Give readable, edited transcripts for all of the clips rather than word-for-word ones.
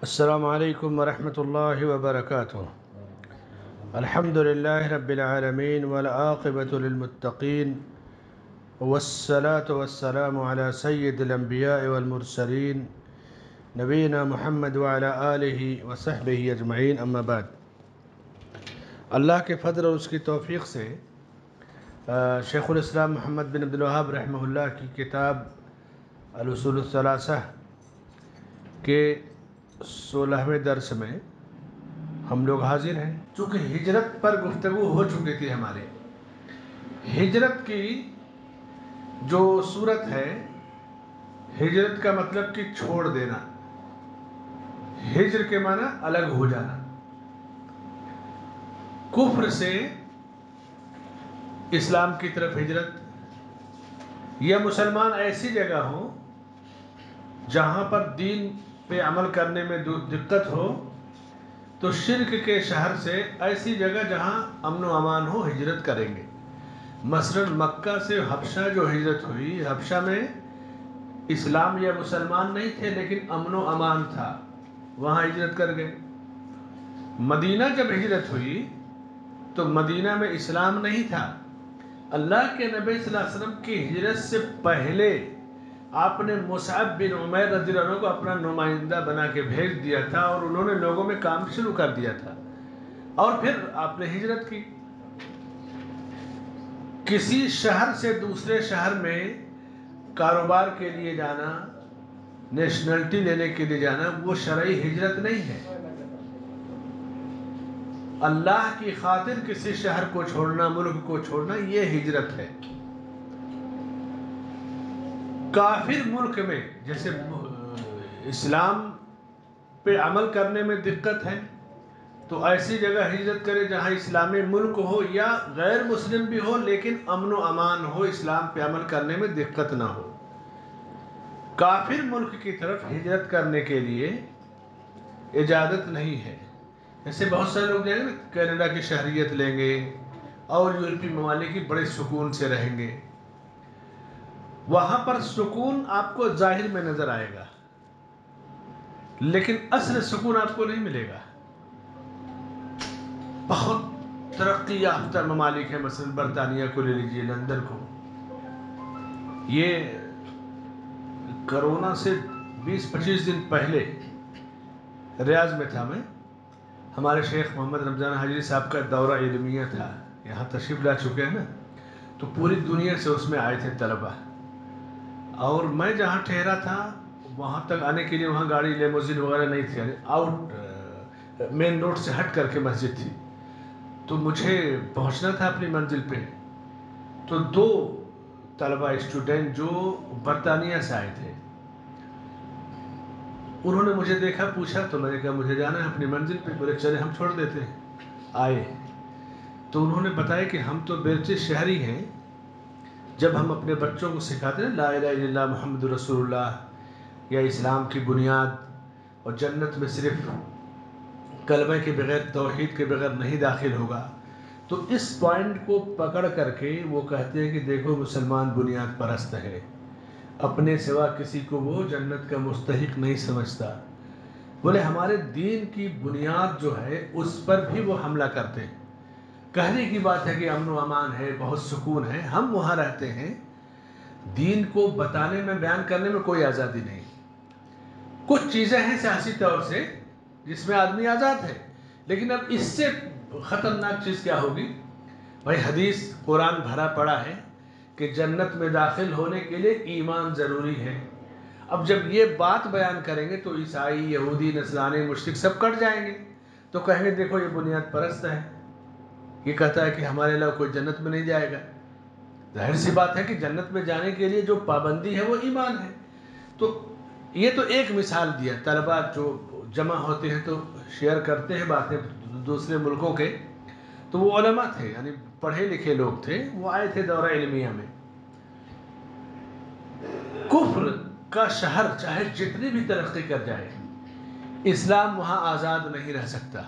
السلام علیکم ورحمۃ اللہ وبرکاتہ۔ الحمد للہ رب العالمین والعاقبۃ للمتقین والصلاة والسلام علی سید الانبیاء والمرسلین نبینا محمد وعلی آلہ وصحبہ اجمعین، اما بعد۔ اللہ کے فضل اور اس کی توفیق سے شیخ الاسلام محمد بن عبد الوہاب رحمہ اللہ کی کتاب الاصول الثلاثہ کے 16ویں درس میں ہم لوگ حاضر ہیں۔ چونکہ ہجرت پر گفتگو ہو چکی تھی ہمارے، ہجرت کی جو صورت ہے، ہجرت کا مطلب کہ چھوڑ دینا، ہجر کے معنی الگ ہو جانا، کفر سے اسلام کی طرف ہجرت، یا مسلمان ایسی جگہ ہو جہاں پر دین پہ عمل کرنے میں دقت ہو تو شرک کے شہر سے ایسی جگہ جہاں امن و امان ہو ہجرت کریں گے۔ مثلا مکہ سے حبشہ جو ہجرت ہوئی، حبشہ میں اسلام یا مسلمان نہیں تھے لیکن امن و امان تھا، وہاں ہجرت کر گئے۔ مدینہ جب ہجرت ہوئی تو مدینہ میں اسلام نہیں تھا، اللہ کے نبی صلی اللہ علیہ وسلم کی ہجرت سے پہلے آپ نے مصعب بن عمیر رضی اللہ عنہ کو اپنا نمائندہ بنا کے بھیج دیا تھا اور انہوں نے لوگوں میں کام شروع کر دیا تھا، اور پھر آپ نے ہجرت کی۔ کسی شہر سے دوسرے شہر میں کاروبار کے لیے جانا، نیشنلٹی لینے کے لیے جانا، وہ شرعی ہجرت نہیں ہے۔ اللہ کی خاطر کسی شہر کو چھوڑنا، ملک کو چھوڑنا، یہ ہجرت ہے۔ کافر ملک میں جیسے اسلام پہ عمل کرنے میں دقت ہے تو ایسی جگہ ہجرت کرے جہاں اسلامی ملک ہو یا غیر مسلم بھی ہو لیکن امن و امان ہو، اسلام پہ عمل کرنے میں دقت نہ ہو۔ کافر ملک کی طرف ہجرت کرنے کے لیے اجازت نہیں ہے۔ جیسے بہت سارے لوگ جائیں گے کینیڈا کی شہریت لیں گے اور یورپی ممالک کی بڑے سکون سے رہیں گے، وہاں پر سکون آپ کو ظاہر میں نظر آئے گا لیکن اصل سکون آپ کو نہیں ملے گا۔ بہت ترقی یافتہ ممالک ہیں، مثلا برطانیہ کو لے لیجئے، لندن کو، یہ کرونا سے 20-25 دن پہلے ریاض میں تھا میں، ہمارے شیخ محمد رمضان حاجی صاحب کا دورہ علمیہ تھا، یہاں تشریف لا چکے ہیں نا، تو پوری دنیا سے اس میں آئے تھے طلبہ، اور میں جہاں ٹھہرا تھا وہاں تک آنے کے لیے وہاں گاڑی لیموزین وغیرہ نہیں تھی، آؤٹ مین روڈ سے ہٹ کر کے مسجد تھی، تو مجھے پہنچنا تھا اپنی منزل پہ، تو 2 طلبہ اسٹوڈنٹ جو برطانیہ سے آئے تھے، انہوں نے مجھے دیکھا، پوچھا، تو میں نے کہا مجھے جانا ہے اپنی منزل پہ، بولے چلے ہم چھوڑ دیتے ہیں۔ آئے تو انہوں نے بتایا کہ ہم تو برٹش شہری ہیں، جب ہم اپنے بچوں کو سکھاتے ہیں لا الہ الا اللہ محمد رسول اللہ یا اسلام کی بنیاد اور جنت میں صرف کلمہ کے بغیر، توحید کے بغیر نہیں داخل ہوگا، تو اس پوائنٹ کو پکڑ کر کے وہ کہتے ہیں کہ دیکھو مسلمان بنیاد پرست ہے، اپنے سوا کسی کو وہ جنت کا مستحق نہیں سمجھتا۔ بولے ہمارے دین کی بنیاد جو ہے اس پر بھی وہ حملہ کرتے ہیں۔ کہنے کی بات ہے کہ امن و امان ہے، بہت سکون ہے، ہم وہاں رہتے ہیں، دین کو بتانے میں، بیان کرنے میں کوئی آزادی نہیں۔ کچھ چیزیں ہیں سیاسی طور سے جس میں آدمی آزاد ہے، لیکن اب اس سے خطرناک چیز کیا ہوگی؟ بھائی حدیث قرآن بھرا پڑا ہے کہ جنت میں داخل ہونے کے لیے ایمان ضروری ہے۔ اب جب یہ بات بیان کریں گے تو عیسائی، یہودی، نصرانی، مشرک سب کٹ جائیں گے، تو کہیں گے دیکھو یہ بنیاد پرست ہے، یہ کہتا ہے کہ ہمارے علاوہ کوئی جنت میں نہیں جائے گا۔ ظاہر سی بات ہے کہ جنت میں جانے کے لیے جو پابندی ہے وہ ایمان ہے۔ تو یہ تو ایک مثال دیا، طلبہ جو جمع ہوتے ہیں تو شیئر کرتے ہیں باتیں دوسرے ملکوں کے، تو وہ علماء تھے، یعنی پڑھے لکھے لوگ تھے، وہ آئے تھے دورہ علمیہ میں۔ کفر کا شہر چاہے جتنی بھی ترقی کر جائے، اسلام وہاں آزاد نہیں رہ سکتا۔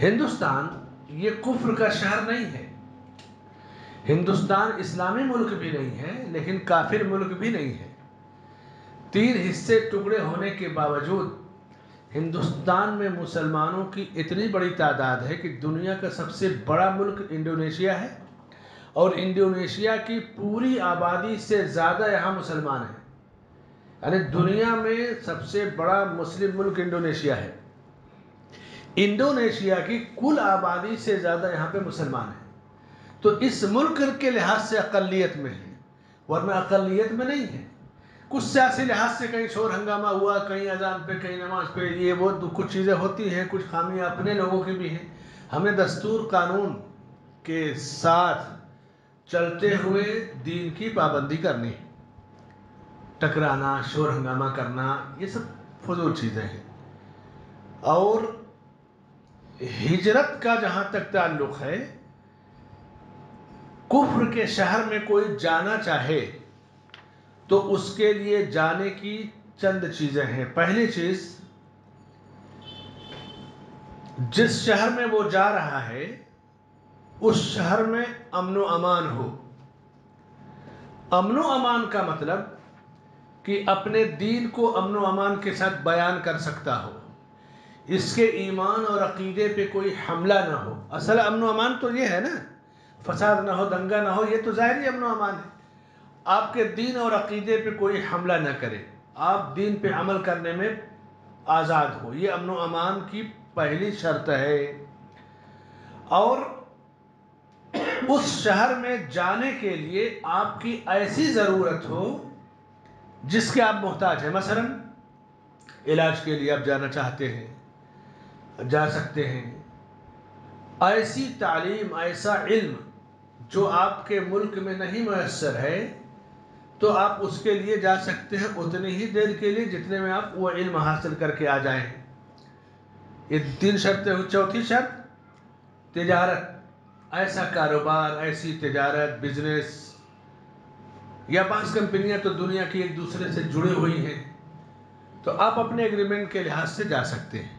ہندوستان یہ کفر کا شہر نہیں ہے، ہندوستان اسلامی ملک بھی نہیں ہے لیکن کافر ملک بھی نہیں ہے۔ 3 حصے ٹکڑے ہونے کے باوجود ہندوستان میں مسلمانوں کی اتنی بڑی تعداد ہے کہ دنیا کا سب سے بڑا ملک انڈونیشیا ہے، اور انڈونیشیا کی پوری آبادی سے زیادہ یہاں مسلمان ہیں. یعنی دنیا میں سب سے بڑا مسلم ملک انڈونیشیا ہے. انڈونیشیا کی کل آبادی سے زیادہ یہاں پہ مسلمان ہیں. تو اس ملک کے لحاظ سے اقلیت میں ہے، ورنہ اقلیت میں نہیں ہے. کچھ سیاسی لحاظ سے کہیں شور ہنگامہ ہوا، کہیں اذان پہ، کہیں نماز پہ، یہ وہ کچھ چیزیں ہوتی ہیں، کچھ خامیاں اپنے لوگوں کی بھی ہیں. ہمیں دستور قانون کے ساتھ چلتے ہوئے دین کی پابندی کرنی. ٹکرانا، شور ہنگامہ کرنا، یہ سب فضول چیزیں ہیں. اور ہجرت کا جہاں تک تعلق ہے، کفر کے شہر میں کوئی جانا چاہے تو اس کے لیے جانے کی چند چیزیں ہیں. پہلی چیز، جس شہر میں وہ جا رہا ہے اس شہر میں امن و امان ہو. امن و امان کا مطلب کہ اپنے دین کو امن و امان کے ساتھ بیان کر سکتا ہو، اس کے ایمان اور عقیدے پہ کوئی حملہ نہ ہو. اصل امن و امان تو یہ ہے نا، فساد نہ ہو، دنگا نہ ہو، یہ تو ظاہری امن و امان ہے. آپ کے دین اور عقیدے پہ کوئی حملہ نہ کرے، آپ دین پہ عمل کرنے میں آزاد ہو، یہ امن و امان کی پہلی شرط ہے. اور اس شہر میں جانے کے لیے آپ کی ایسی ضرورت ہو جس کے آپ محتاج ہیں. مثلا علاج کے لیے آپ جانا چاہتے ہیں، جا سکتے ہیں. ایسی تعلیم، ایسا علم جو آپ کے ملک میں نہیں میسر ہے تو آپ اس کے لیے جا سکتے ہیں اتنی ہی دیر کے لیے جتنے میں آپ وہ علم حاصل کر کے آ جائیں. یہ 3 شرطیں ہوئی. چوتھی شرط تجارت. ایسا کاروبار، ایسی تجارت، بزنس، یا بعض کمپنیاں تو دنیا کی ایک دوسرے سے جڑی ہوئی ہیں تو آپ اپنے ایگریمنٹ کے لحاظ سے جا سکتے ہیں.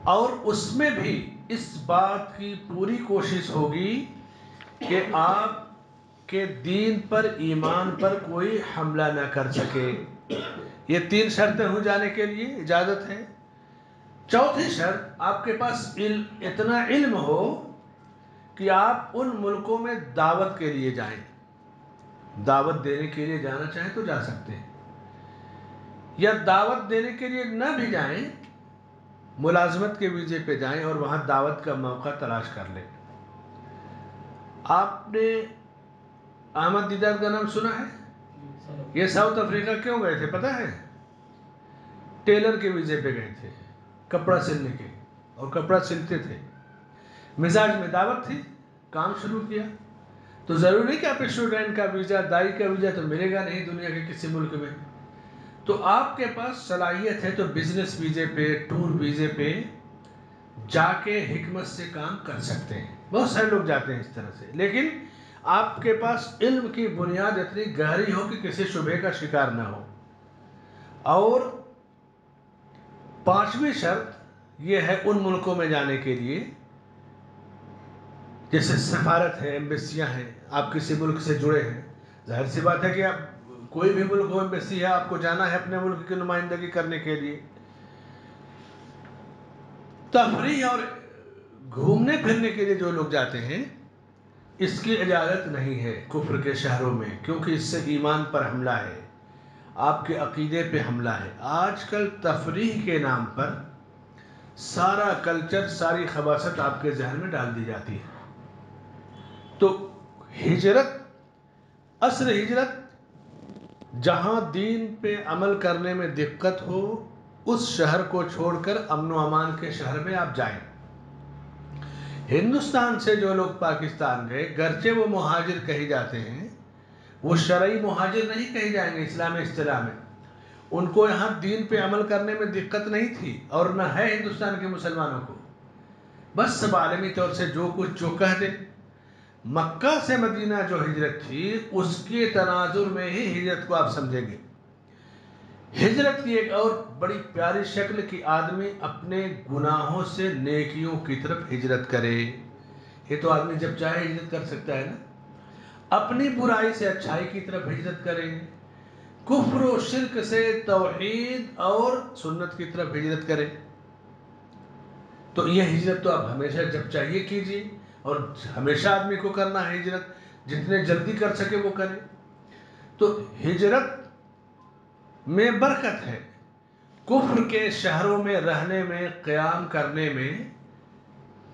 اور اس میں بھی اس بات کی پوری کوشش ہوگی کہ آپ کے دین پر، ایمان پر کوئی حملہ نہ کر سکے. یہ 3 شرطیں ہو جانے کے لیے اجازت ہے. چوتھی شرط، آپ کے پاس اتنا علم ہو کہ آپ ان ملکوں میں دعوت کے لیے جائیں. دعوت دینے کے لیے جانا چاہیں تو جا سکتے ہیں، یا دعوت دینے کے لیے نہ بھی جائیں، ملازمت کے ویزے پہ جائیں اور وہاں دعوت کا موقع تلاش کر لیں. آپ نے احمد دیدار کا نام سنا ہے؟ یہ ساؤتھ افریقہ کیوں گئے تھے پتہ ہے؟ ٹیلر کے ویزے پہ گئے تھے، کپڑا سلنے کے، اور کپڑا سلتے تھے. مزاج میں دعوت تھی، کام شروع کیا. تو ضروری نہیں کہ آپ اسٹوڈنٹ کا ویزا، دائی کا ویزا تو ملے گا نہیں دنیا کے کسی ملک میں. تو آپ کے پاس صلاحیت ہے تو بزنس ویزے پہ، ٹور ویزے پہ جا کے حکمت سے کام کر سکتے ہیں. بہت سارے لوگ جاتے ہیں اس طرح سے، لیکن آپ کے پاس علم کی بنیاد اتنی گہری ہو کہ کسی شبہ کا شکار نہ ہو. اور 5ویں شرط یہ ہے ان ملکوں میں جانے کے لیے جیسے سفارت ہے، ایمبیسیاں ہیں، آپ کسی ملک سے جڑے ہیں. ظاہر سی بات ہے کہ آپ کوئی بھی ملک ہو، ایمبیسی ہے، آپ کو جانا ہے اپنے ملک کی نمائندگی کرنے کے لیے. تفریح اور گھومنے پھرنے کے لیے جو لوگ جاتے ہیں اس کی اجازت نہیں ہے کفر کے شہروں میں، کیونکہ اس سے ایمان پر حملہ ہے، آپ کے عقیدے پہ حملہ ہے. آج کل تفریح کے نام پر سارا کلچر، ساری خباثت آپ کے ذہن میں ڈال دی جاتی ہے. تو ہجرت، اصل ہجرت جہاں دین پہ عمل کرنے میں دقت ہو اس شہر کو چھوڑ کر امن و امان کے شہر میں آپ جائیں. ہندوستان سے جو لوگ پاکستان گئے، گرچہ وہ مہاجر کہے جاتے ہیں، وہ شرعی مہاجر نہیں کہے جائیں گے اسلامی اصطلاح میں. ان کو یہاں دین پہ عمل کرنے میں دقت نہیں تھی اور نہ ہے ہندوستان کے مسلمانوں کو. بس سب عالمی طور سے جو کچھ جو کہہ دے. مکہ سے مدینہ جو ہجرت تھی اس کے تناظر میں ہی ہجرت کو آپ سمجھیں گے. ہجرت کی ایک اور بڑی پیاری شکل کہ آدمی اپنے گناہوں سے نیکیوں کی طرف ہجرت کرے. یہ تو آدمی جب چاہے ہجرت کر سکتا ہے نا. اپنی برائی سے اچھائی کی طرف ہجرت کرے، کفر و شرک سے توحید اور سنت کی طرف ہجرت کریں. تو یہ ہجرت تو آپ ہمیشہ جب چاہیے کیجیے، اور ہمیشہ آدمی کو کرنا ہے ہجرت، جتنے جلدی کر سکے وہ کرے. تو ہجرت میں برکت ہے. کفر کے شہروں میں رہنے میں، قیام کرنے میں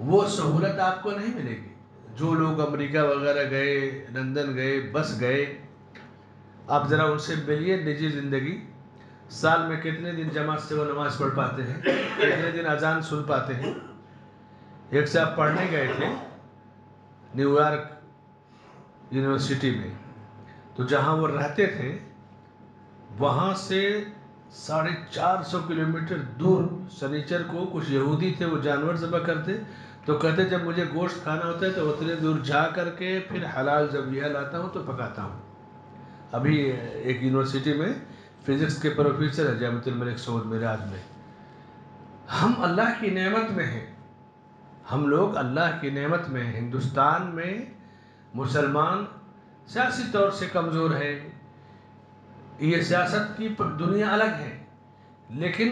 وہ سہولت آپ کو نہیں ملے گی. جو لوگ امریکہ وغیرہ گئے، لندن گئے، بس گئے، آپ ذرا ان سے ملیے نجی زندگی. سال میں کتنے دن جماعت سے وہ نماز پڑھ پاتے ہیں، کتنے دن اذان سن پاتے ہیں. ایک سے آپ پڑھنے گئے تھے نیو یارک یونیورسٹی میں، تو جہاں وہ رہتے تھے وہاں سے 450 کلومیٹر دور سنیچر کو کچھ یہودی تھے، وہ جانور ذبح کرتے. تو کہتے جب مجھے گوشت کھانا ہوتا ہے تو اتنے دور جا کر کے پھر حلال ذبیحہ لاتا ہوں تو پکاتا ہوں. ابھی ایک یونیورسٹی میں فزکس کے پروفیسر ہے جامعۃ الملک سعود میراج میں. ہم اللہ کی نعمت میں ہیں، ہم لوگ اللہ کی نعمت میں ہیں. ہندوستان میں مسلمان سیاسی طور سے کمزور ہے، یہ سیاست کی دنیا الگ ہے، لیکن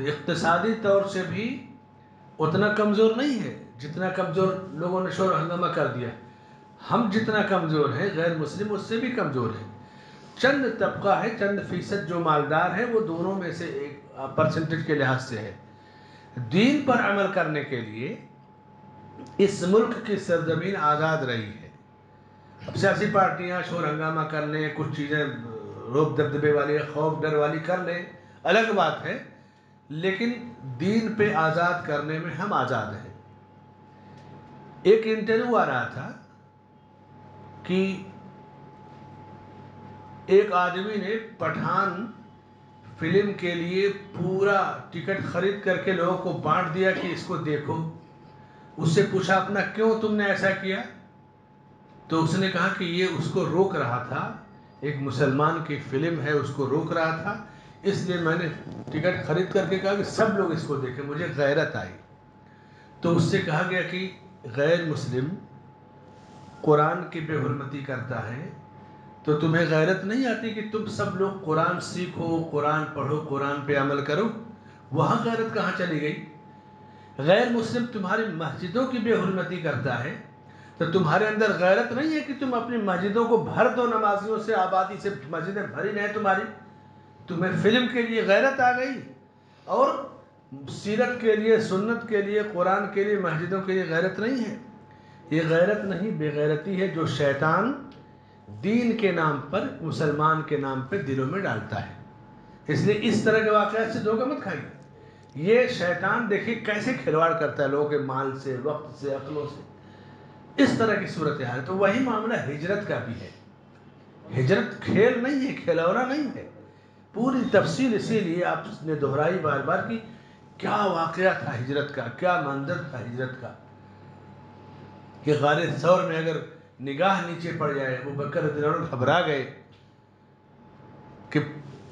اقتصادی طور سے بھی اتنا کمزور نہیں ہے جتنا کمزور لوگوں نے شور ہنگامہ کر دیا. ہم جتنا کمزور ہیں غیر مسلم اس سے بھی کمزور ہیں. چند طبقہ ہے، چند فیصد جو مالدار ہے، وہ دونوں میں سے ایک پرسنٹیج کے لحاظ سے ہے. دین پر عمل کرنے کے لیے اس ملک کی سرزمین آزاد رہی ہے. اب سیاسی پارٹیاں شور ہنگامہ کر لیں، کچھ چیزیں روب دبدبے والی، خوف ڈر والی کر لیں، الگ بات ہے، لیکن دین پہ آزاد کرنے میں ہم آزاد ہیں. ایک انٹرویو آ رہا تھا کہ ایک آدمی نے پٹھان فلم کے لیے پورا ٹکٹ خرید کر کے لوگوں کو بانٹ دیا کہ اس کو دیکھو. اس سے پوچھا اپنا کیوں تم نے ایسا کیا؟ تو اس نے کہا کہ یہ اس کو روک رہا تھا، ایک مسلمان کی فلم ہے، اس کو روک رہا تھا، اس لیے میں نے ٹکٹ خرید کر کے کہا کہ سب لوگ اس کو دیکھیں. مجھے غیرت آئی. تو اس سے کہا گیا کہ غیر مسلم قرآن کی بے حرمتی کرتا ہے تو تمہیں غیرت نہیں آتی کہ تم سب لوگ قرآن سیکھو، قرآن پڑھو، قرآن پہ عمل کرو؟ وہاں غیرت کہاں چلی گئی؟ غیر مسلم تمہاری مسجدوں کی بے حرمتی کرتا ہے تو تمہارے اندر غیرت نہیں ہے کہ تم اپنی مسجدوں کو بھر دو نمازیوں سے، آبادی سے مسجدیں بھری رہیں تمہاری. تمہیں فلم کے لیے غیرت آ گئی اور سیرت کے لیے، سنت کے لیے، قرآن کے لیے، مسجدوں کے لیے غیرت نہیں ہے. یہ غیرت نہیں، بے غیرتی ہے جو شیطان دین کے نام پر، مسلمان کے نام پہ دلوں میں ڈالتا ہے. اس لیے اس طرح کے واقعات سے دھوکہ مت کھائیے. یہ شیطان دیکھیے کیسے کھلواڑ کرتا ہے لوگوں کے مال سے، وقت سے، عقلوں سے. اس طرح کی صورتحال ہے. تو وہی معاملہ ہجرت کا بھی ہے. ہجرت کھیل نہیں ہے، کھلونا نہیں ہے. پوری تفصیل اسی لیے آپ نے دہرائی بار بار کی کیا واقعہ تھا ہجرت کا، کیا منظر تھا ہجرت کا. کہ غار ثور میں اگر نگاہ نیچے پڑ جائے، ابو بکر رضی اللہ عنہ گھبرا گئے کہ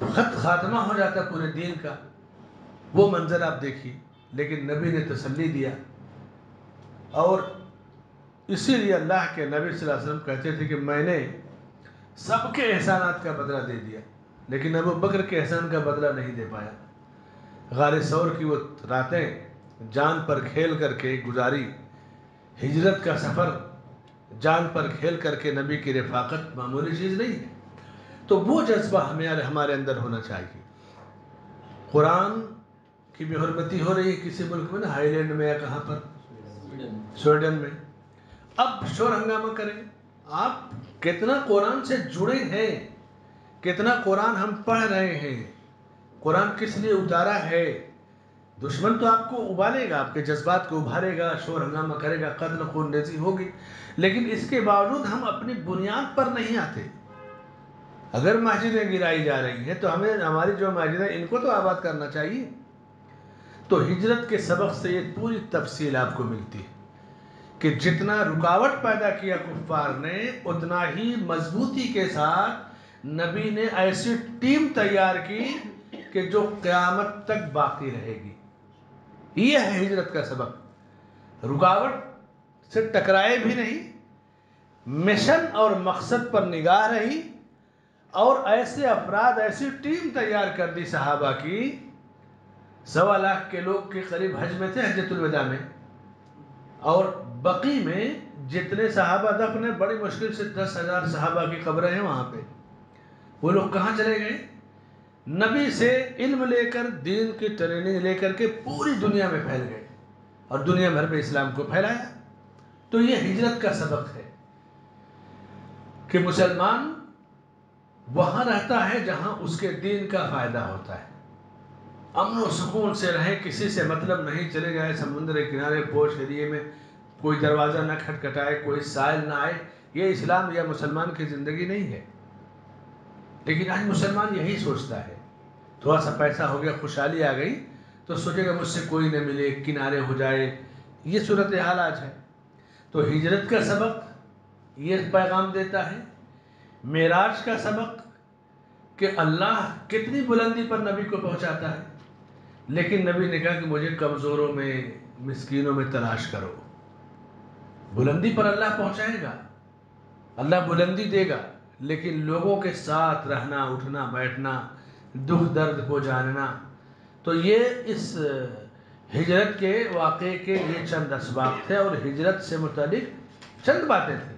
خط خاتمہ ہو جاتا پورے دین کا. وہ منظر آپ دیکھیے، لیکن نبی نے تسلی دیا. اور اسی لیے اللہ کے نبی صلی اللہ علیہ وسلم کہتے تھے کہ میں نے سب کے احسانات کا بدلہ دے دیا لیکن ابو بکر کے احسان کا بدلہ نہیں دے پایا. غار ثور کی وہ راتیں جان پر کھیل کر کے گزاری، ہجرت کا سفر جان پر کھیل کر کے، نبی کی رفاقت معمولی چیز نہیں ہے. تو وہ جذبہ ہمارے اندر ہونا چاہیے. قرآن کی بے حرمتی ہو رہی ہے کسی ملک میں نا، ہائی لینڈ میں یا کہاں پر، سویڈن میں. اب شور ہنگامہ کریں. آپ کتنا قرآن سے جڑے ہیں، کتنا قرآن ہم پڑھ رہے ہیں، قرآن کس لیے اتارا ہے. دشمن تو آپ کو ابالے گا، آپ کے جذبات کو ابھارے گا، شور ہنگامہ کرے گا، قتل خون ریزی ہوگی، لیکن اس کے باوجود ہم اپنی بنیاد پر نہیں آتے. اگر مسجدیں گرائی جا رہی ہیں تو ہمیں ہماری جو مسجدیں ان کو تو آباد کرنا چاہیے. تو ہجرت کے سبق سے یہ پوری تفصیل آپ کو ملتی ہے کہ جتنا رکاوٹ پیدا کیا کفار نے، اتنا ہی مضبوطی کے ساتھ نبی نے ایسی ٹیم تیار کی کہ جو قیامت تک باقی رہے گی. یہ ہے ہجرت کا سبق. رکاوٹ سے ٹکرائے بھی نہیں، مشن اور مقصد پر نگاہ رہی اور ایسے افراد، ایسی ٹیم تیار کر دی صحابہ کی، 1.25 لاکھ کے لوگ کے قریب حج میں تھے، حجۃ الوداع میں، اور بقی میں جتنے صحابہ دفن ہیں، بڑی مشکل سے 10,000 صحابہ کی قبریں ہیں وہاں پہ. وہ لوگ کہاں چلے گئے؟ نبی سے علم لے کر، دین کی ٹریننگ لے کر کے پوری دنیا میں پھیل گئے اور دنیا بھر میں اسلام کو پھیلایا. تو یہ ہجرت کا سبق ہے کہ مسلمان وہاں رہتا ہے جہاں اس کے دین کا فائدہ ہوتا ہے، امن و سکون سے رہے، کسی سے مطلب نہیں، چلے گئے سمندر کنارے پوش ایریے میں، کوئی دروازہ نہ کھٹکھٹائے، کوئی سائل نہ آئے. یہ اسلام یا مسلمان کی زندگی نہیں ہے. لیکن آج مسلمان یہی سوچتا ہے، تھوڑا سا پیسہ ہو گیا، خوشحالی آ گئی تو سوچے گا مجھ سے کوئی نہ ملے، کنارے ہو جائے. یہ صورتحال آج ہے. تو ہجرت کا سبق یہ پیغام دیتا ہے. معراج کا سبق کہ اللہ کتنی بلندی پر نبی کو پہنچاتا ہے، لیکن نبی نے کہا کہ مجھے کمزوروں میں، مسکینوں میں تلاش کرو. بلندی پر اللہ پہنچائے گا، اللہ بلندی دے گا، لیکن لوگوں کے ساتھ رہنا، اٹھنا بیٹھنا، دکھ درد کو جاننا. تو یہ اس ہجرت کے واقعے کے یہ چند اسباب تھے اور ہجرت سے متعلق چند باتیں تھیں.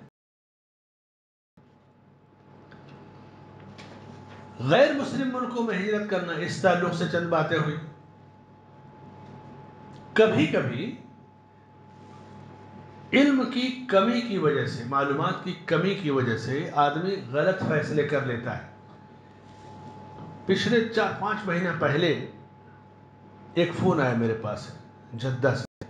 غیر مسلم ملکوں میں ہجرت کرنا، اس تعلق سے چند باتیں ہوئی. کبھی کبھی علم کی کمی کی وجہ سے، معلومات کی کمی کی وجہ سے آدمی غلط فیصلے کر لیتا ہے. پچھلے 4-5 مہینہ پہلے ایک فون آیا میرے پاس جدہ سے.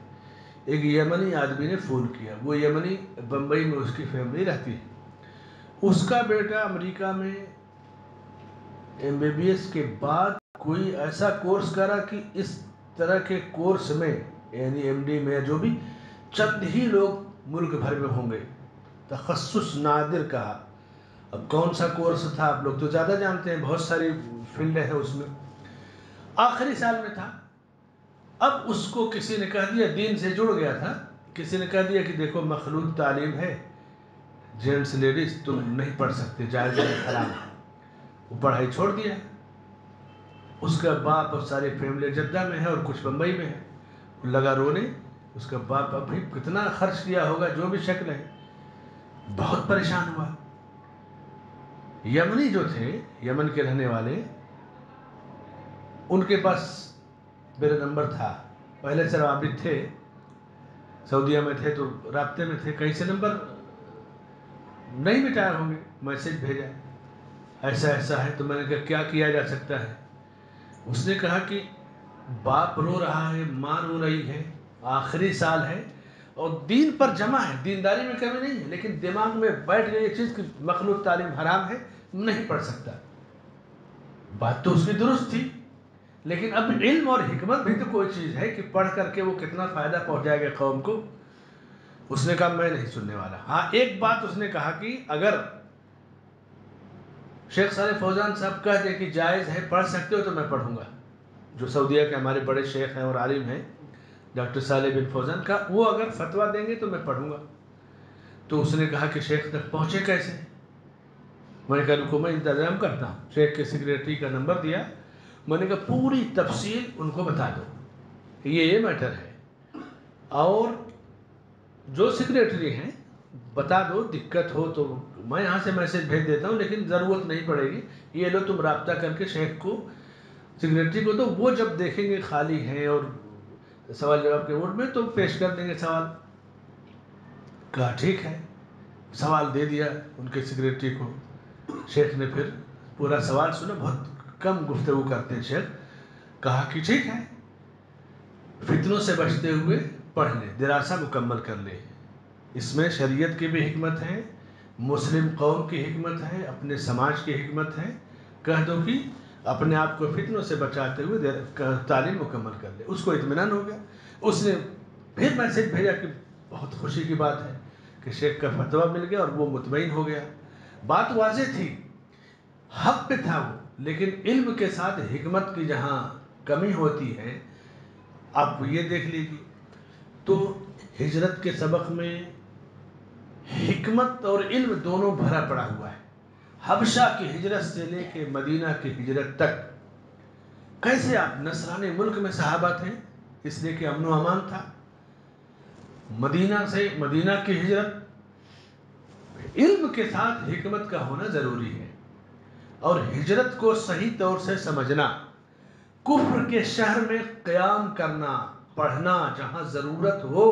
ایک یمنی آدمی نے فون کیا. وہ یمنی بمبئی میں اس کی فیملی رہتی ہے. اس کا بیٹا امریکہ میں MBBS کے بعد کوئی ایسا کورس کرا کہ اس طرح کے کورس میں، یعنی MD میں جو بھی، چند ہی لوگ ملک بھر میں ہوں گے. تخصص نادر کہا. اب کون سا کورس تھا آپ لوگ تو زیادہ جانتے ہیں، بہت ساری فیلڈ ہیں اس میں. آخری سال میں تھا. اب اس کو کسی نے کہہ دیا، دین سے جڑ گیا تھا، کسی نے کہہ دیا کہ دیکھو مخلوط تعلیم ہے، جینٹس لیڈیز تم نہیں پڑھ سکتے، جائز ہے، حرام ہے. وہ پڑھائی چھوڑ دیا. اس کا باپ اور ساری فیملی جدہ میں ہے اور کچھ بمبئی میں ہے. لگا رونے. اس کا باپ ابھی کتنا خرچ کیا ہوگا، جو بھی شکل ہے. بہت پریشان ہوا. یمنی جو تھے، یمن کے رہنے والے، ان کے پاس میرا نمبر تھا. پہلے سے رابط تھے، سعودیہ میں تھے تو رابطے میں تھے. کہیں سے نمبر نہیں مٹائے ہوں گے. میسج بھیجا، ایسا ایسا ہے. تو میں نے کہا کیا کیا جا سکتا ہے؟ اس نے کہا کہ باپ رو رہا ہے، ماں رو رہی ہے، آخری سال ہے اور دین پر جمع ہے، دینداری میں کمی نہیں ہے، لیکن دماغ میں بیٹھ گئی یہ چیز کہ مخلوط تعلیم حرام ہے، نہیں پڑھ سکتا. بات تو اس کی درست تھی، لیکن اب علم اور حکمت بھی تو کوئی چیز ہے کہ پڑھ کر کے وہ کتنا فائدہ پہنچائے گا قوم کو. اس نے کہا میں نہیں سننے والا. ہاں ایک بات اس نے کہا کہ اگر شیخ صالح فوزان صاحب کہہ دیں کہ جائز ہے، پڑھ سکتے ہو، تو میں پڑھوں گا. جو سعودیہ کے ہمارے بڑے شیخ ہیں اور عالم ہیں، ڈاکٹر صالح بن فوزان کا، وہ اگر فتویٰ دیں گے تو میں پڑھوں گا. تو اس نے کہا کہ شیخ تک پہنچے کیسے؟ میں نے کہا رکو میں انتظام کرتا ہوں. شیخ کے سیکریٹری کا نمبر دیا. میں نے کہا پوری تفصیل ان کو بتا دو، یہ میٹر ہے، اور جو سیکریٹری ہیں بتا دو، دقت ہو تو میں یہاں سے میسج بھیج دیتا ہوں، لیکن ضرورت نہیں پڑے گی. یہ لو تم رابطہ کر کے شیخ کو، سیکریٹری کو، تو وہ جب دیکھیں گے خالی ہیں اور سوال جواب کے موڈ میں تو پیش کر دیں گے سوال. کہا ٹھیک ہے. سوال دے دیا ان کے سیکریٹری کو. شیخ نے پھر پورا سوال سنا. بہت کم گفتگو کرتے ہیں شیخ. کہا کہ ٹھیک ہے، فتنوں سے بچتے ہوئے پڑھ لے، دراسہ مکمل کر لے. اس میں شریعت کی بھی حکمت ہے، مسلم قوم کی حکمت ہے، اپنے سماج کی حکمت ہے. کہہ دو کہ اپنے آپ کو فتنوں سے بچاتے ہوئے تعلیم مکمل کر لے. اس کو اطمینان ہو گیا. اس نے پھر میسج بھیجا کہ بہت خوشی کی بات ہے کہ شیخ کا فتویٰ مل گیا اور وہ مطمئن ہو گیا. بات واضح تھی، حق پہ تھا وہ، لیکن علم کے ساتھ حکمت کی جہاں کمی ہوتی ہے آپ یہ دیکھ لیجیے. تو ہجرت کے سبق میں حکمت اور علم دونوں بھرا پڑا ہوا ہے. حبشہ کی ہجرت سے لے کے مدینہ کی ہجرت تک کیسے آپ نصرانی ملک میں صحابہ تھے، اس لیے کہ امن و امان تھا. مدینہ سے مدینہ کی ہجرت، علم کے ساتھ حکمت کا ہونا ضروری ہے، اور ہجرت کو صحیح طور سے سمجھنا، کفر کے شہر میں قیام کرنا، پڑھنا، جہاں ضرورت ہو،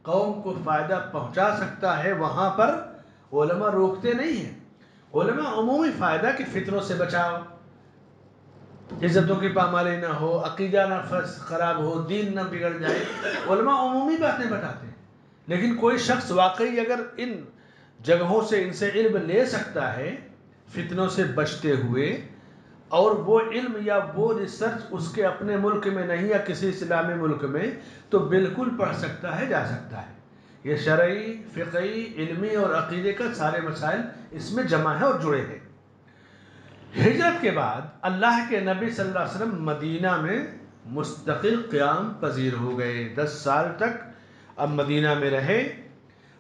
قوم کو فائدہ پہنچا سکتا ہے، وہاں پر علماء روکتے نہیں ہیں. علماء عمومی فائدہ کہ فتنوں سے بچاؤ، عزتوں کی پامالی نہ ہو، عقیدہ نہ خراب ہو، دین نہ بگڑ جائے، علماء عمومی باتیں بتاتے ہیں. لیکن کوئی شخص واقعی اگر ان جگہوں سے ان سے علم لے سکتا ہے فتنوں سے بچتے ہوئے، اور وہ علم یا وہ ریسرچ اس کے اپنے ملک میں نہیں یا کسی اسلامی ملک میں، تو بالکل پڑھ سکتا ہے، جا سکتا ہے. یہ شرعی، فقہی، علمی اور عقیدے کا سارے مسائل اس میں جمع ہے اور جڑے ہیں. ہجرت کے بعد اللہ کے نبی صلی اللہ علیہ وسلم مدینہ میں مستقل قیام پذیر ہو گئے. 10 سال تک اب مدینہ میں رہے.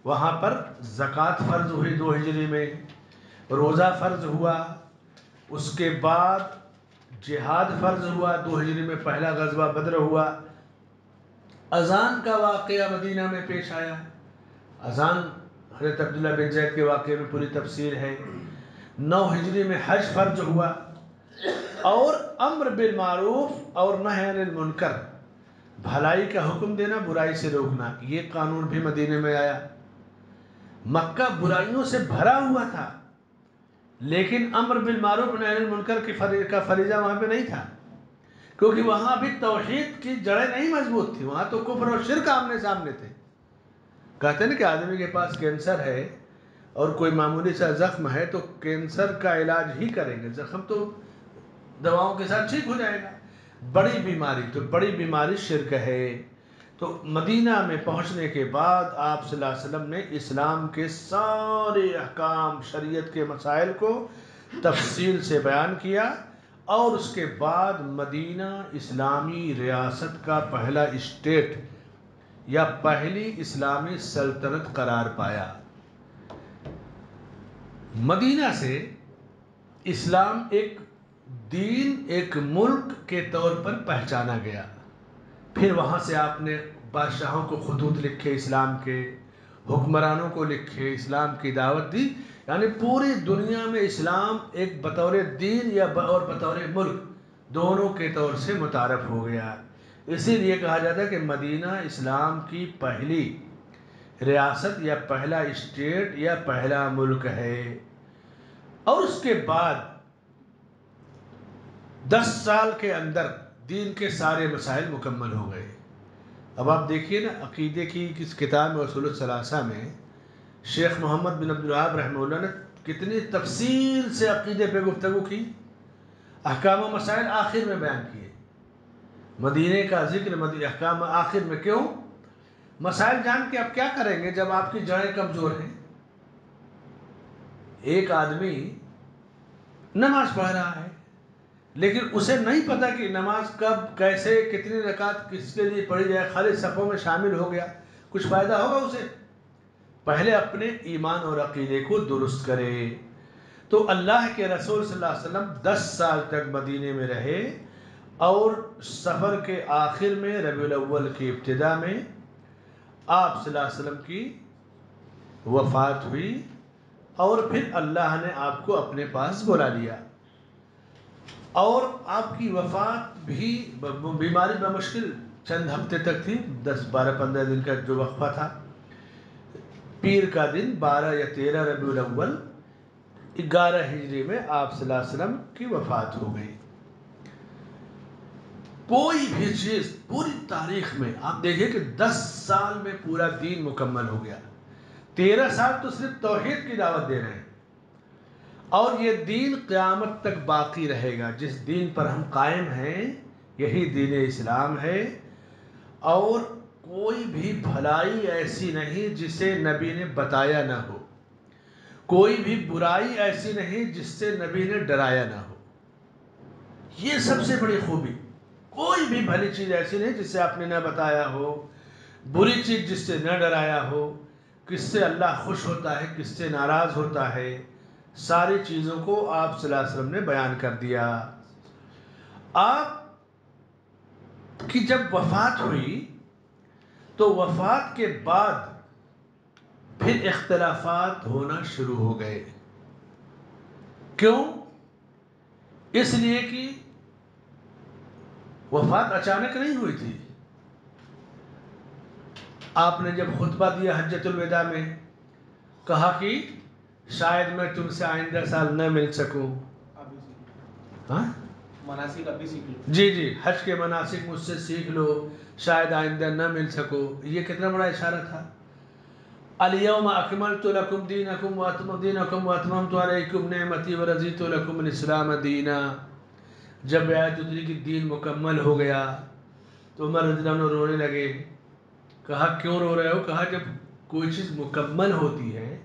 وہاں پر زکوٰۃ فرض ہوئی 2 ہجری میں، روزہ فرض ہوا، اس کے بعد جہاد فرض ہوا 2 ہجری میں، پہلا غزوہ بدر ہوا. اذان کا واقعہ مدینہ میں پیش آیا. اذان حضرت عبداللہ بن زید کے واقعے میں پوری تفصیل ہے. 9 ہجری میں حج فرض ہوا، اور امر بالمعروف اور نہی عن المنکر، بھلائی کا حکم دینا، برائی سے روکنا، یہ قانون بھی مدینے میں آیا. مکہ برائیوں سے بھرا ہوا تھا، لیکن امر بالمعروف نہی عن المنکر کا فریضہ وہاں پہ نہیں تھا، کیونکہ وہاں بھی توحید کی جڑیں نہیں مضبوط تھی. وہاں تو کفر اور شرک آمنے سامنے تھے. کہتے ہیں نا کہ آدمی کے پاس کینسر ہے اور کوئی معمولی سا زخم ہے تو کینسر کا علاج ہی کریں گے، زخم تو دواؤں کے ساتھ ٹھیک ہو جائے گا. بڑی بیماری تو بڑی بیماری شرک ہے. تو مدینہ میں پہنچنے کے بعد آپ صلی اللہ علیہ وسلم نے اسلام کے سارے احکام، شریعت کے مسائل کو تفصیل سے بیان کیا، اور اس کے بعد مدینہ اسلامی ریاست کا پہلا اسٹیٹ یا پہلی اسلامی سلطنت قرار پایا. مدینہ سے اسلام ایک دین، ایک ملک کے طور پر پہچانا گیا. پھر وہاں سے آپ نے بادشاہوں کو خطوط لکھے، اسلام کے حکمرانوں کو لکھے، اسلام کی دعوت دی. یعنی پوری دنیا میں اسلام ایک بطور دین یا اور بطور ملک دونوں کے طور سے متعارف ہو گیا. اسی لیے کہا جاتا ہے کہ مدینہ اسلام کی پہلی ریاست یا پہلا اسٹیٹ یا پہلا ملک ہے. اور اس کے بعد 10 سال کے اندر دین کے سارے مسائل مکمل ہو گئے. اب آپ دیکھیے نا، عقیدے کی کس کتاب میں اصول الثلاثہ میں شیخ محمد بن عبد الوہاب رحمہ اللہ نے کتنی تفصیل سے عقیدے پہ گفتگو کی، احکام و مسائل آخر میں بیان کیے. مدینے کا ذکر احکام آخر میں کیوں؟ مسائل جان کے اب کیا کریں گے جب آپ کی جڑیں کمزور ہیں. ایک آدمی نماز پڑھ رہا ہے، لیکن اسے نہیں پتا کہ نماز کب، کیسے، کتنی رکعت کس کے لیے پڑھی جائے، خالی صفوں میں شامل ہو گیا، کچھ فائدہ ہوگا اسے؟ پہلے اپنے ایمان اور عقیدے کو درست کرے. تو اللہ کے رسول صلی اللہ علیہ وسلم 10 سال تک مدینے میں رہے، اور سفر کے آخر میں ربیع الاول کی ابتدا میں آپ صلی اللہ علیہ وسلم کی وفات ہوئی، اور پھر اللہ نے آپ کو اپنے پاس بلا لیا. اور آپ کی وفات بھی بیماری بمشکل چند ہفتے تک تھی، 10 12 15 دن کا جو وقفہ تھا. پیر کا دن 12 یا 13 ربیع الاول 11 ہجری میں آپ صلی اللہ علیہ وسلم کی وفات ہو گئی. کوئی بھی چیز پوری تاریخ میں آپ دیکھیں کہ 10 سال میں پورا دین مکمل ہو گیا. 13 سال تو صرف توحید کی دعوت دے رہے ہیں، اور یہ دین قیامت تک باقی رہے گا. جس دین پر ہم قائم ہیں یہی دین اسلام ہے، اور کوئی بھی بھلائی ایسی نہیں جسے نبی نے بتایا نہ ہو، کوئی بھی برائی ایسی نہیں جس سے نبی نے ڈرایا نہ ہو. یہ سب سے بڑی خوبی. کوئی بھی بھلی چیز ایسی نہیں جس سے آپ نے نہ بتایا ہو، بری چیز جس سے نہ ڈرایا ہو. کس سے اللہ خوش ہوتا ہے، کس سے ناراض ہوتا ہے، ساری چیزوں کو آپ صلی اللہ علیہ وسلم نے بیان کر دیا۔ آپ کی جب وفات ہوئی تو وفات کے بعد پھر اختلافات ہونا شروع ہو گئے۔ کیوں؟ اس لیے کہ وفات اچانک نہیں ہوئی تھی۔ آپ نے جب خطبہ دیا حجۃ الوداع میں، کہا کہ شاید میں تم سے آئندہ سال نہ مل سکوں۔ ہاں مناسک ابھی سیکھ لو۔ جی حج کے مناسک مجھ سے سیکھ لو، شاید آئندہ نہ مل سکو۔ یہ کتنا بڑا اشارہ تھا۔ الیوم اکملت لکم دینکم واتممت علیکم نعمتی ورضیت لکم الاسلام دینا۔ جب آیت اتری کہ دین مکمل ہو گیا تو عمر رضی اللہ عنہ رونے لگے۔ کہا کیوں رو رہے ہو؟ کہا جب کوئی چیز مکمل ہوتی ہے،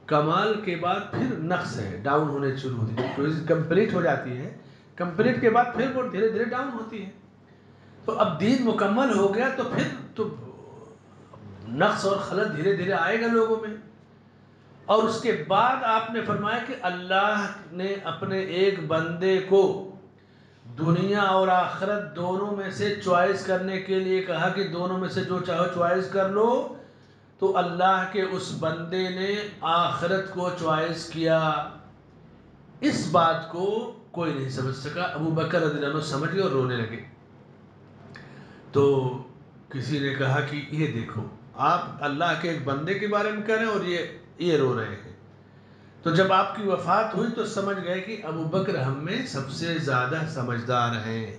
کمال کے بعد پھر نقص ہے، ڈاؤن ہونے شروع ہوتی ہے۔ کوئی چیز کمپلیٹ ہو جاتی ہے، کمپلیٹ کے بعد پھر وہ دھیرے دھیرے ڈاؤن ہوتی ہے۔ تو اب دین مکمل ہو گیا تو پھر تو نقص اور خلل دھیرے دھیرے آئے گا لوگوں میں۔ اور اس کے بعد آپ نے فرمایا کہ اللہ نے اپنے ایک بندے کو دنیا اور آخرت دونوں میں سے چوائس کرنے کے لیے کہا کہ دونوں میں سے جو چاہو چوائس کر لو، تو اللہ کے اس بندے نے آخرت کو چوائس کیا۔ اس بات کو کوئی نہیں سمجھ سکا۔ ابو بکر رضی اللہ عنہ سمجھ گئے اور رونے لگے۔ تو کسی نے کہا کہ یہ دیکھو، آپ اللہ کے ایک بندے کے بارے میں کہہ رہے ہیں اور یہ رو رہے ہیں۔ تو جب آپ کی وفات ہوئی تو سمجھ گئے کہ ابو بکر ہم میں سب سے زیادہ سمجھدار ہیں۔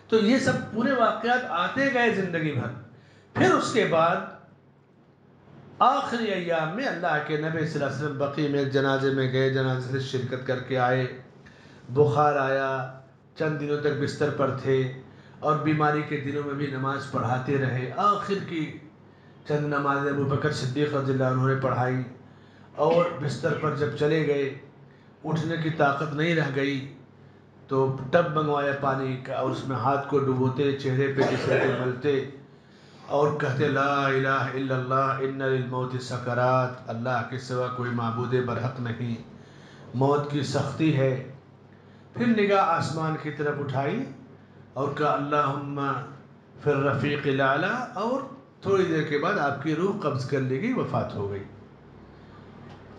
تو یہ سب پورے واقعات آتے گئے زندگی بھر۔ پھر اس کے بعد آخری ایام میں اللہ کے نبی صلی اللہ علیہ وسلم بقیع میں ایک جنازے میں گئے، جنازے سے شرکت کر کے آئے، بخار آیا، چند دنوں تک بستر پر تھے اور بیماری کے دنوں میں بھی نماز پڑھاتے رہے۔ آخر کی چند نمازیں ابو بکر صدیق رضی اللہ عنہ نے پڑھائی اور بستر پر جب چلے گئے، اٹھنے کی طاقت نہیں رہ گئی تو ٹب منگوایا پانی کا اور اس میں ہاتھ کو ڈبوتے، چہرے پہ جسے ملتے اور کہتے لا الہ الا اللہ ان للموت سکرات، اللہ کے سوا کوئی معبود برحق نہیں، موت کی سختی ہے۔ پھر نگاہ آسمان کی طرف اٹھائی اور کہا اللہم فی الرفیق الاعلی، اور تھوڑی دیر کے بعد آپ کی روح قبض کر لی گئی، وفات ہو گئی۔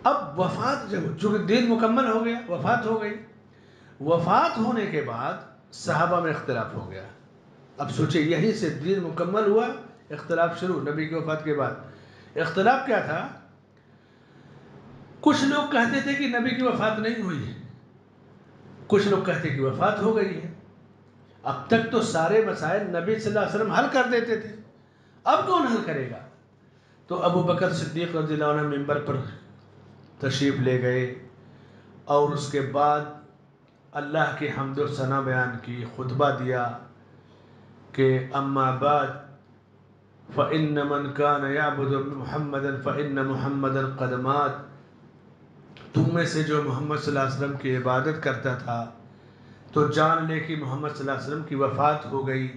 اب وفات جب چونکہ دین مکمل ہو گیا، وفات ہو گئی، وفات ہونے کے بعد صحابہ میں اختلاف ہو گیا۔ اب سوچیں یہیں سے دین مکمل ہوا، اختلاف شروع نبی کی وفات کے بعد۔ اختلاف کیا تھا؟ کچھ لوگ کہتے تھے کہ نبی کی وفات نہیں ہوئی ہے، کچھ لوگ کہتے کہ وفات ہو گئی ہے۔ اب تک تو سارے مسائل نبی صلی اللہ علیہ وسلم حل کر دیتے تھے، اب کون حل کرے گا؟ تو ابو بکر صدیق رضی اللہ عنہ منبر پر تشریف لے گئے اور اس کے بعد اللہ کی حمد و ثنا بیان کی، خطبہ دیا کہ اما بعد فإن من كان يعبد محمدا فإن محمدا قد مات، تم میں سے جو محمد صلی اللہ علیہ وسلم کی عبادت کرتا تھا تو جان لے کہ محمد صلی اللہ علیہ وسلم کی وفات ہو گئی،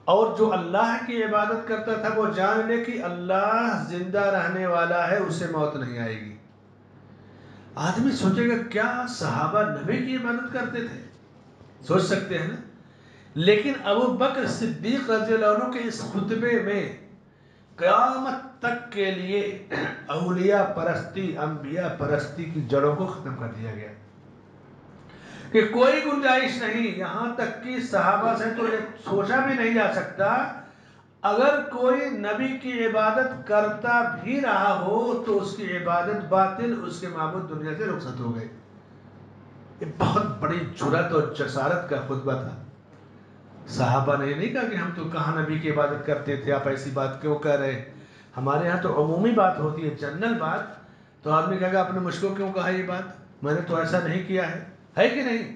اور جو اللہ کی عبادت کرتا تھا وہ جان لے کہ اللہ زندہ رہنے والا ہے، اسے موت نہیں آئے گی۔ آدمی سوچے گا کیا صحابہ نبی کی عبادت کرتے تھے؟ سوچ سکتے ہیں نا؟ لیکن ابو بکر صدیق رضی اللہ عنہ کے اس خطبے میں قیامت تک کے لیے اولیاء پرستی، انبیاء پرستی کی جڑوں کو ختم کر دیا گیا کہ کوئی گنجائش نہیں، یہاں تک کہ صحابہ سے تو سوچا بھی نہیں جا سکتا اگر کوئی نبی کی عبادت کرتا بھی رہا ہو تو اس کی عبادت باطل، اس کے معبود دنیا سے رخصت ہو گئے۔ یہ بہت بڑی جرأت اور جسارت کا خطبہ تھا۔ صحابہ نے نہیں کہا کہ ہم تو کہاں نبی کی عبادت کرتے تھے، آپ ایسی بات کیوں کہہ رہے ہیں؟ ہمارے ہاں تو عمومی بات ہوتی ہے، جنرل بات، تو آدمی کہے گا آپ نے مجھ کو کیوں کہا یہ بات، میں نے تو ایسا نہیں کیا ہے کہ نہیں؟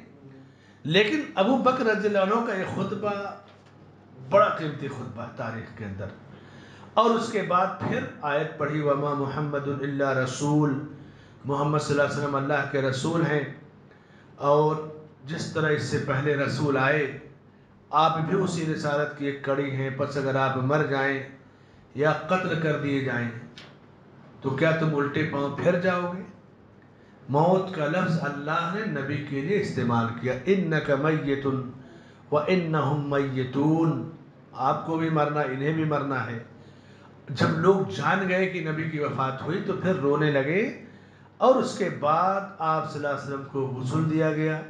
لیکن ابو بکر رضی اللہ عنہ کا یہ خطبہ بڑا قیمتی خطبہ تاریخ کے اندر۔ اور اس کے بعد پھر آیت پڑھی وما محمد الا رسول، محمد صلی اللہ علیہ وسلم اللہ کے رسول ہیں، اور جس طرح اس سے پہلے رسول آئے آپ بھی اسی رسالت کی ایک کڑی ہیں، پس اگر آپ مر جائیں یا قتل کر دیے جائیں تو کیا تم الٹے پاؤں پھر جاؤ گے؟ موت کا لفظ اللہ نے نبی کے لیے استعمال کیا، انک میت وانہم میتون، آپ کو بھی مرنا، انہیں بھی مرنا ہے۔ جب لوگ جان گئے کہ نبی کی وفات ہوئی تو پھر رونے لگے، اور اس کے بعد آپ صلی اللہ علیہ وسلم کو غسل دیا گیا،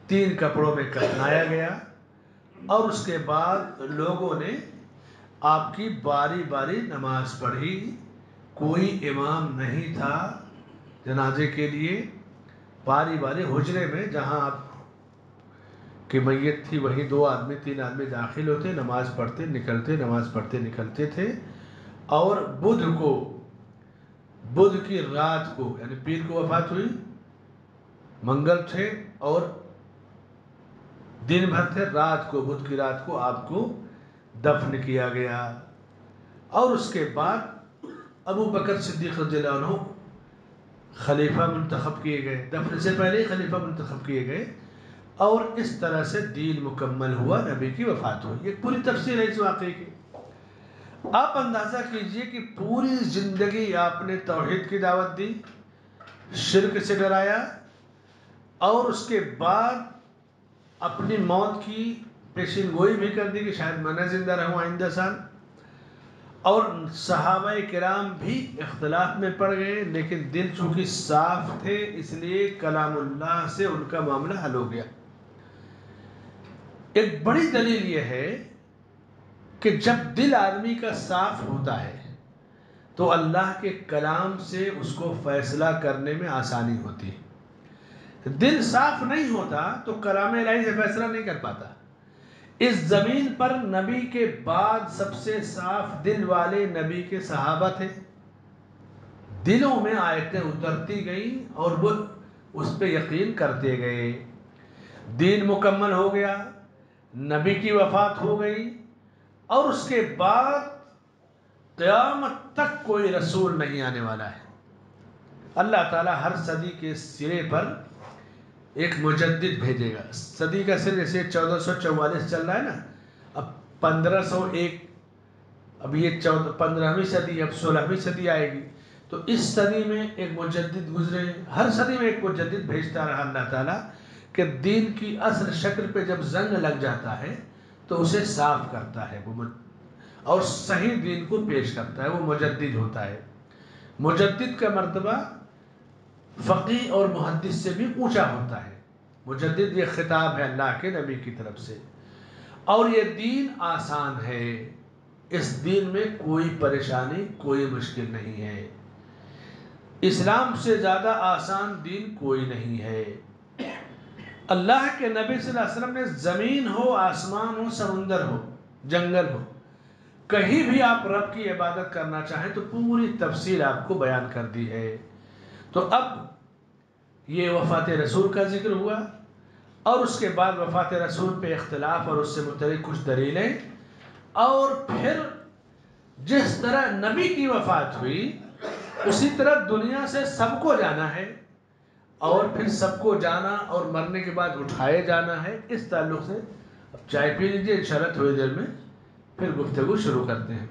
3 کپڑوں میں کفنایا گیا، اور اس کے بعد لوگوں نے آپ کی باری باری نماز پڑھی۔ کوئی امام نہیں تھا جنازے کے لیے، باری باری حجرے میں جہاں آپ کی میت تھی وہیں 2 آدمی 3 آدمی داخل ہوتے، نماز پڑھتے نکلتے، نماز پڑھتے نکلتے تھے۔ اور بدھ کی رات کو، یعنی پیر کو وفات ہوئی، منگل تھے اور دن بھر تھے، رات کو، بدھ کی رات کو آپ کو دفن کیا گیا۔ اور اس کے بعد ابو بکر صدیق رضی اللہ عنہ خلیفہ منتخب کیے گئے، دفن سے پہلے ہی خلیفہ منتخب کیے گئے، اور اس طرح سے دین مکمل ہوا، نبی کی وفات ہوئی۔ ایک پوری تفصیل ہے اس واقعے کی۔ آپ اندازہ کیجئے کہ پوری زندگی آپ نے توحید کی دعوت دی، شرک سے ڈرایا، اور اس کے بعد اپنی موت کی پیشین گوئی بھی کر دی کہ شاید میں نہ زندہ رہوں آئندہ سال، اور صحابہ کرام بھی اختلاف میں پڑ گئے، لیکن دل چونکہ صاف تھے اس لیے کلام اللہ سے ان کا معاملہ حل ہو گیا۔ ایک بڑی دلیل یہ ہے کہ جب دل آدمی کا صاف ہوتا ہے تو اللہ کے کلام سے اس کو فیصلہ کرنے میں آسانی ہوتی ہے۔ دل صاف نہیں ہوتا تو کلام الہی سے فیصلہ نہیں کر پاتا۔ اس زمین پر نبی کے بعد سب سے صاف دل والے نبی کے صحابہ تھے، دلوں میں آیتیں اترتی گئیں اور وہ اس پہ یقین کرتے گئے، دین مکمل ہو گیا، نبی کی وفات ہو گئی، اور اس کے بعد قیامت تک کوئی رسول نہیں آنے والا ہے۔ اللہ تعالیٰ ہر صدی کے سرے پر ایک مجدد بھیجے گا۔ صدی کا سر جیسے 1444 چل رہا ہے نا، اب 1501، اب یہ 15ویں صدی، اب 16ویں صدی آئے گی، تو اس صدی میں ایک مجدد گزرے، ہر صدی میں ایک مجدد بھیجتا رہا اللہ تعالیٰ، کہ دین کی اصل شکل پہ جب زنگ لگ جاتا ہے تو اسے صاف کرتا ہے اور صحیح دین کو پیش کرتا ہے، وہ مجدد ہوتا ہے۔ مجدد کا مرتبہ فقیہ اور محدث سے بھی اونچا ہوتا ہے۔ مجدد یہ خطاب ہے اللہ کے نبی کی طرف سے، اور یہ دین آسان ہے، اس دین میں کوئی پریشانی کوئی مشکل نہیں ہے، اسلام سے زیادہ آسان دین کوئی نہیں ہے۔ اللہ کے نبی صلی اللہ علیہ وسلم نے زمین ہو، آسمان ہو، سمندر ہو، جنگل ہو، کہیں بھی آپ رب کی عبادت کرنا چاہیں تو پوری تفصیل آپ کو بیان کر دی ہے۔ تو اب یہ وفات رسول کا ذکر ہوا، اور اس کے بعد وفات رسول پہ اختلاف اور اس سے متعلق کچھ دلیلیں، اور پھر جس طرح نبی کی وفات ہوئی اسی طرح دنیا سے سب کو جانا ہے، اور پھر سب کو جانا اور مرنے کے بعد اٹھائے جانا ہے۔ اس تعلق سے اب چائے پی لیجئے، انشاءاللہ تھوڑی دیر میں پھر گفتگو شروع کرتے ہیں۔